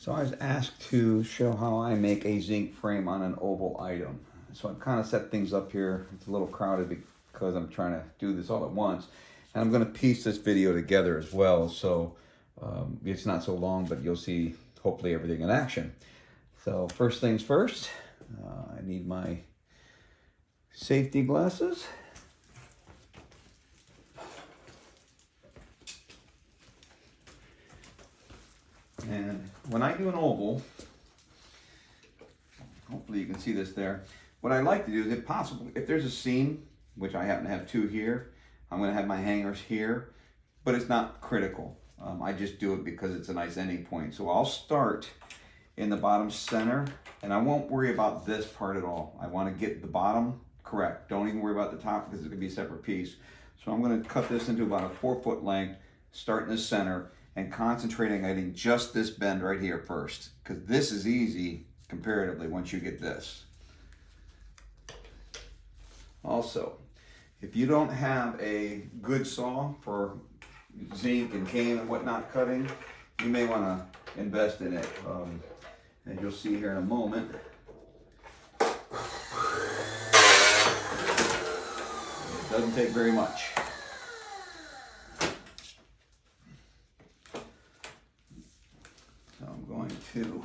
So I was asked to show how I make a zinc frame on an oval item. So I've kind of set things up here. It's a little crowded because I'm trying to do this all at once. And I'm going to piece this video together as well. So it's not so long, but you'll see hopefully everything in action. So first things first, I need my safety glasses. And when I do an oval, hopefully you can see this there, what I like to do is, if possible, if there's a seam, which I happen to have two here, I'm going to have my hangers here, but it's not critical. I just do it because it's a nice ending point. So I'll start in the bottom center, and I won't worry about this part at all. I want to get the bottom correct. Don't even worry about the top because it's going to be a separate piece. So I'm going to cut this into about a 4-foot length, start in the center, and concentrating on getting just this bend right here first, because this is easy comparatively once you get this. Also, if you don't have a good saw for zinc and cane and whatnot cutting, you may want to invest in it. And you'll see here in a moment. It doesn't take very much. So I'm going to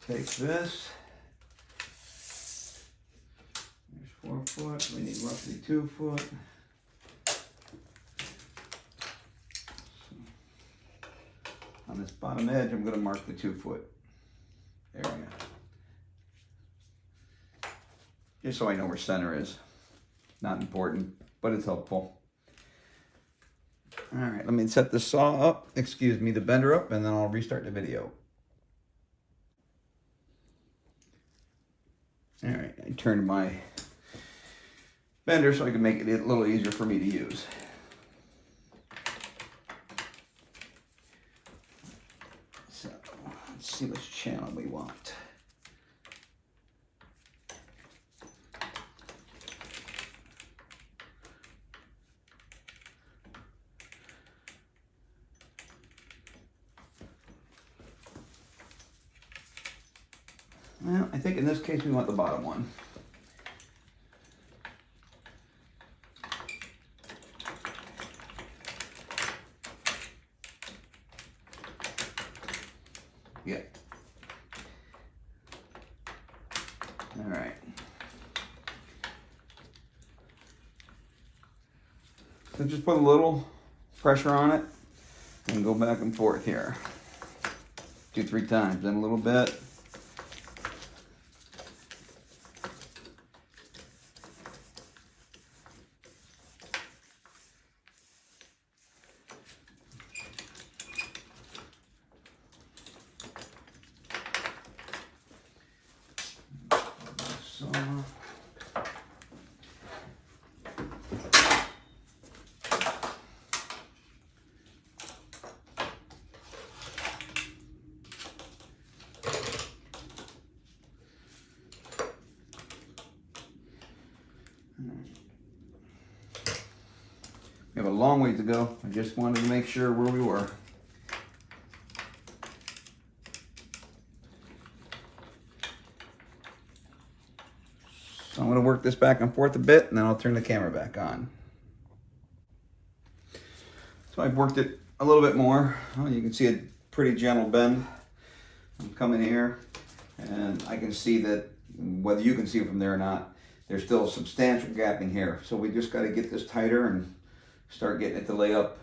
take this. There's 4 foot. We need roughly 2 foot. On this bottom edge, I'm going to mark the 2 foot area. Just so I know where center is. Not important, but it's helpful. All right, let me set the saw up, the bender up, and then I'll restart the video. All right, I turned my bender so I can make it a little easier for me to use. So let's see which channel we want. Well, I think in this case we want the bottom one. Yeah. All right. So just put a little pressure on it and go back and forth here. 2-3 times, then a little bit. We have a long way to go. I just wanted to make sure where we were. So I'm going to work this back and forth a bit, and then I'll turn the camera back on. So I've worked it a little bit more. Well, you can see a pretty gentle bend. I'm coming here, and I can see that, whether you can see it from there or not, there's still a substantial gapping here. So we just got to get this tighter and start getting it to lay up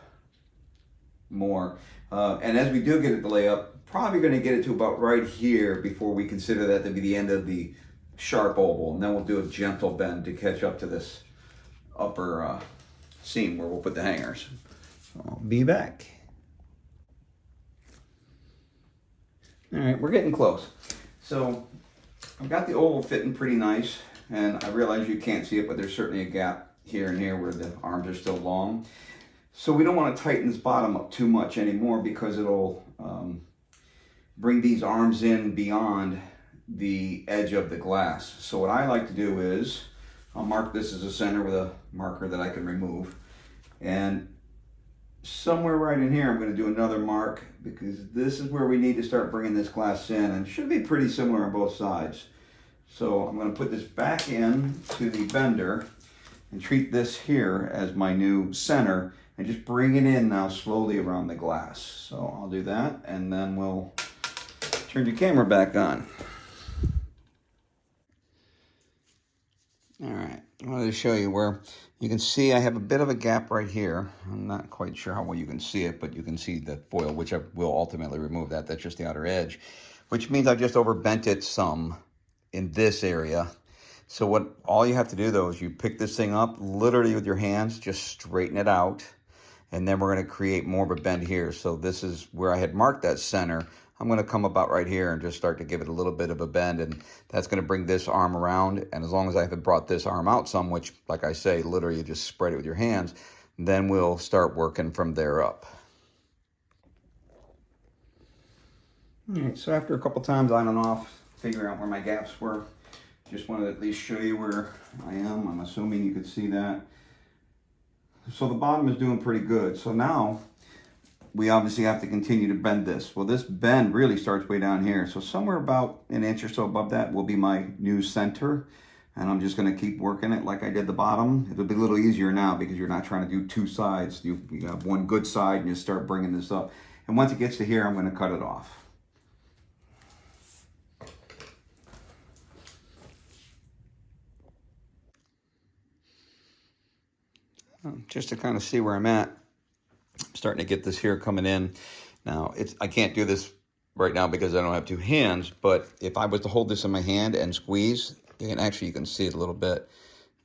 more. And as we do get it to lay up, probably going to get it to about right here before we consider that to be the end of the sharp oval. And then we'll do a gentle bend to catch up to this upper seam where we'll put the hangers. So I'll be back. All right, we're getting close. So I've got the oval fitting pretty nice, and I realize you can't see it, but there's certainly a gap here and here where the arms are still long. So we don't want to tighten this bottom up too much anymore, because it'll bring these arms in beyond the edge of the glass. So what I like to do is, I'll mark this as a center with a marker that I can remove. And somewhere right in here I'm going to do another mark, because this is where we need to start bringing this glass in, and it should be pretty similar on both sides. So I'm going to put this back in to the bender and treat this here as my new center, and just bring it in now slowly around the glass. So I'll do that, and then we'll turn your camera back on. All right, I wanted to show you where you can see I have a bit of a gap right here. I'm not quite sure how well you can see it, but you can see the foil, which I will ultimately remove that. That's just the outer edge, which means I've just overbent it some in this area. So what all you have to do though is you pick this thing up literally with your hands, just straighten it out, and then we're going to create more of a bend here. So this is where I had marked that center. I'm going to come about right here and just start to give it a little bit of a bend, and that's going to bring this arm around. And as long as I haven't brought this arm out some, which, like I say, literally you just spread it with your hands, then we'll start working from there up. All right, so after a couple times on and off, figuring out where my gaps were, just wanted to at least show you where I am. I'm assuming you could see that. So the bottom is doing pretty good. So now we obviously have to continue to bend this. Well, this bend really starts way down here. So somewhere about an inch or so above that will be my new center. And I'm just gonna keep working it like I did the bottom. It'll be a little easier now because you're not trying to do two sides. You have one good side and you start bringing this up. And once it gets to here, I'm gonna cut it off. Just to kind of see where I'm at. I'm starting to get this here coming in. Now, I can't do this right now because I don't have two hands, but if I was to hold this in my hand and squeeze, you can see it a little bit.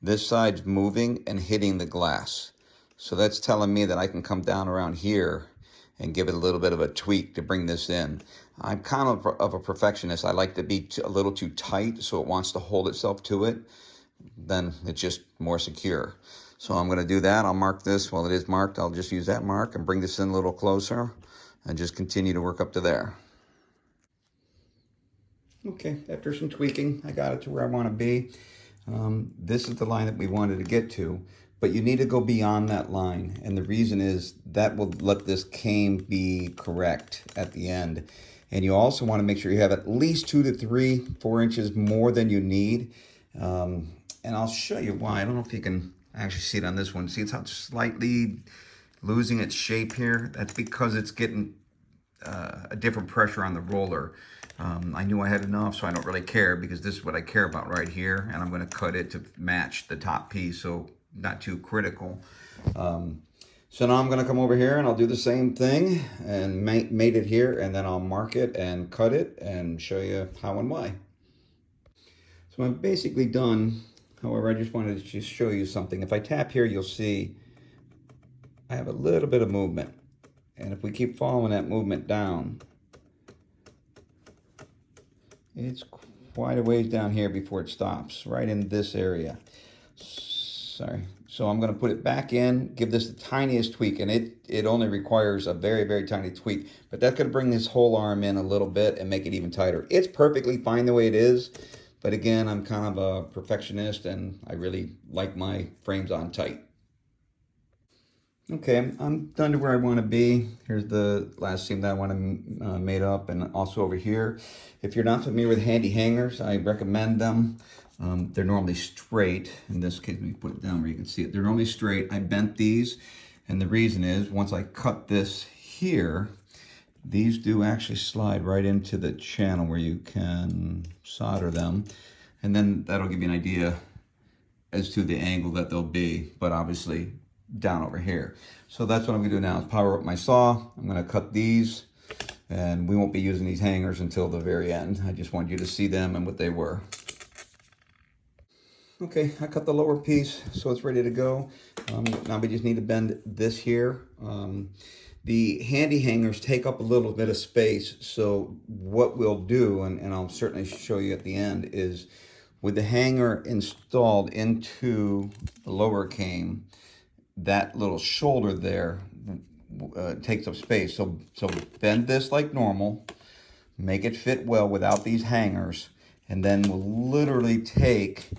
This side's moving and hitting the glass. So that's telling me that I can come down around here and give it a little bit of a tweak to bring this in. I'm kind of a perfectionist. I like to be a little too tight so it wants to hold itself to it. Then it's just more secure. So I'm going to do that. I'll mark this. While it is marked, I'll just use that mark and bring this in a little closer and just continue to work up to there. Okay, after some tweaking, I got it to where I want to be. This is the line that we wanted to get to, but you need to go beyond that line. And the reason is that will let this cane be correct at the end. And you also want to make sure you have at least 2 to 3, 4 inches more than you need. And I'll show you why. I don't know if you can actually see it on this one. See, it's slightly losing its shape here. That's because it's getting a different pressure on the roller. I knew I had enough, so I don't really care, because this is what I care about right here, and I'm going to cut it to match the top piece, so not too critical. So now I'm going to come over here and I'll do the same thing and mate it here, and then I'll mark it and cut it and show you how and why. So I'm basically done. However, I just wanted to just show you something. If I tap here, you'll see I have a little bit of movement. And if we keep following that movement down, it's quite a ways down here before it stops, right in this area. Sorry. So I'm going to put it back in, give this the tiniest tweak, and it only requires a very, very tiny tweak. But that's going to bring this whole arm in a little bit and make it even tighter. It's perfectly fine the way it is. But again, I'm kind of a perfectionist and I really like my frames on tight. Okay, I'm done to where I want to be. Here's the last seam that I want to made up, and also over here. If you're not familiar with handy hangers, I recommend them. They're normally straight. In this case, let me put it down where you can see it. They're normally straight. I bent these, and the reason is once I cut this here, these do actually slide right into the channel where you can solder them, and then that'll give you an idea as to the angle that they'll be, but obviously down over here. So that's what I'm gonna do now is power up my saw. I'm gonna cut these, and we won't be using these hangers until the very end. I just want you to see them and what they were. Okay, I cut the lower piece, so it's ready to go. Now we just need to bend this here. The handy hangers take up a little bit of space, so what we'll do, and I'll certainly show you at the end, is with the hanger installed into the lower cane, that little shoulder there takes up space. So bend this like normal, make it fit well without these hangers, and then we'll literally take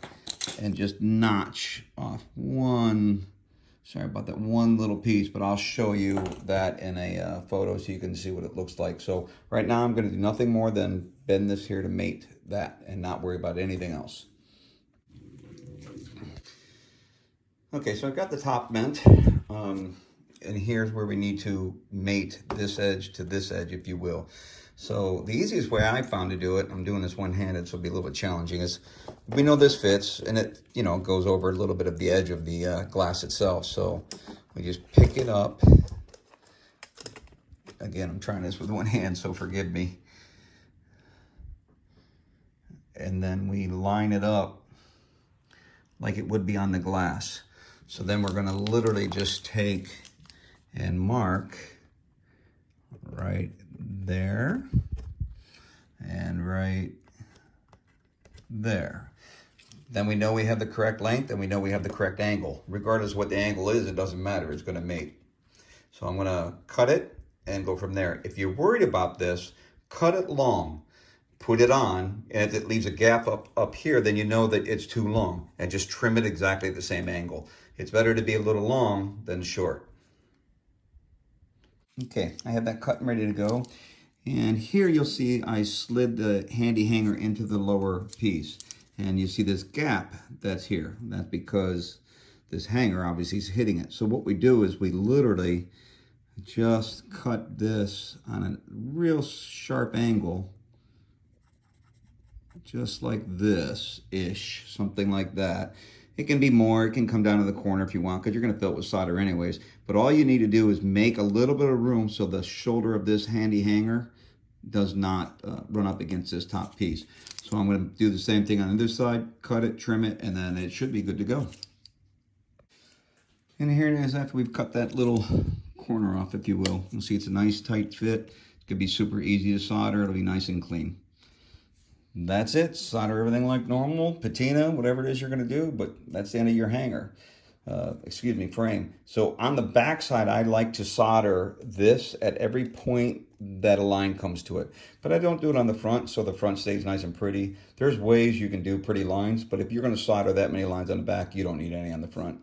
and just notch off one Sorry about that one little piece, but I'll show you that in a photo so you can see what it looks like. So right now I'm going to do nothing more than bend this here to mate that and not worry about anything else. Okay, so I've got the top bent, and here's where we need to mate this edge to this edge, if you will. So the easiest way I found to do it, I'm doing this one-handed, so it'll be a little bit challenging, is we know this fits, and it, you know, goes over a little bit of the edge of the glass itself. So we just pick it up. Again, I'm trying this with one hand, so forgive me. And then we line it up like it would be on the glass. So then we're gonna literally just take and mark right there and right there. Then we know we have the correct length and we know we have the correct angle. Regardless of what the angle is, it doesn't matter, it's gonna mate. So I'm gonna cut it and go from there. If you're worried about this, cut it long. Put it on, and if it leaves a gap up here, then you know that it's too long, and just trim it exactly at the same angle. It's better to be a little long than short. Okay, I have that cut and ready to go. And here you'll see I slid the handy hanger into the lower piece. And you see this gap that's here. That's because this hanger obviously is hitting it. So what we do is we literally just cut this on a real sharp angle, just like this-ish, something like that. It can be more, it can come down to the corner if you want, because you're going to fill it with solder anyways. But all you need to do is make a little bit of room so the shoulder of this handy hanger does not run up against this top piece. So I'm going to do the same thing on this side, cut it, trim it, and then it should be good to go. And here it is after we've cut that little corner off, if you will. You'll see it's a nice tight fit. It could be super easy to solder. It'll be nice and clean. That's it. Solder everything like normal, patina, whatever it is you're going to do, but that's the end of your hanger. Frame. So on the back side, I like to solder this at every point that a line comes to it. But I don't do it on the front, so the front stays nice and pretty. There's ways you can do pretty lines, but if you're going to solder that many lines on the back, you don't need any on the front.